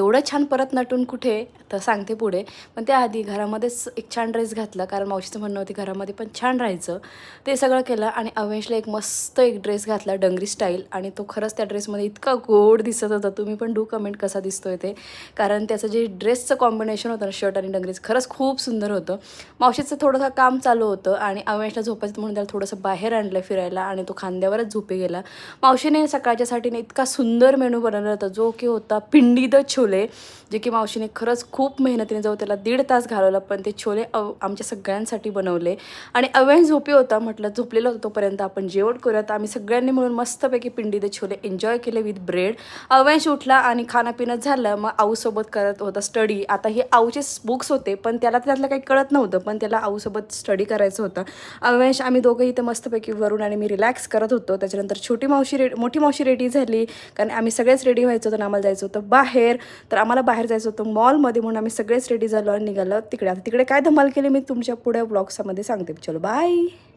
एवढं छान परत नटून कुठे तर सांगते पुढे. पण त्याआधी घरामध्येच एक छान ड्रेस घातला, कारण मावशीचं म्हणणं होती घरामध्ये पण छान राहायचं. ते सगळं केलं आणि अवेशला एक मस्त एक ड्रेस घातला डंगरी स्टाईल, आणि तो खरंच त्या ड्रेसमध्ये इतका गोड दिसत होता. तुम्ही पण डू कमेंट कसा दिसतोय ते, कारण त्याचं जे ड्रेसचं कॉम्बिनेशन होतं ना, शर्ट आणि डंगरीचं, खरंच खूप सुंदर होतं. मावशीचं थोडंसं काम चालू होतं आणि अवेशला झोपायचं म्हणून त्याला थोडंसं बाहेर आणलं फिरायला, आणि तो खांद्यावरच झोपी गेला. मावशीने सकाळच्यासाठीने इतका सुंदर मेनू बनवला होता, जो की होता पिंडी द छोले, जे की मावशीने खरंच खूप मेहनतीने जाऊ त्याला 1.5 तास घालवला, पण ते छोले आमच्या सगळ्यांसाठी बनवले. आणि अवेश झोपी होता, म्हटलं झोपलेला होता तोपर्यंत आपण जेवण करूया. तर आम्ही सगळ्यांनी मिळून मस्तपैकी पिंडी द छोले एन्जॉय केले विथ ब्रेड. अवेश उठला आणि खाणंपिणं झालं. मग आऊसोबत करत होता स्टडी. आता हे आऊचे बुक्स होते, पण त्याला त्यातलं काही कळत नव्हतं, पण त्याला आऊसोबत स्टडी करायचं होतं. अवेश आम्ही दोघं इथे मस्तपैकी वरून आणि मी रिलॅक्स करत होतो. त्याच्यानंतर मोठी मावशी रेडी झाली, कारण आम्ही सगळेच रेडी व्हायचं होतं आणि आम्हाला जायचं होतं बाहेर. तर आम्हाला बाहेर जायचं होतं मॉलमध्ये, म्हणून आम्ही सगळेच रेडी झालो आणि निघालो तिकडे. आता तिकडे काय धमाल केली मी तुमच्या पुढे ब्लॉग्समध्ये सांगते. चलो बाय.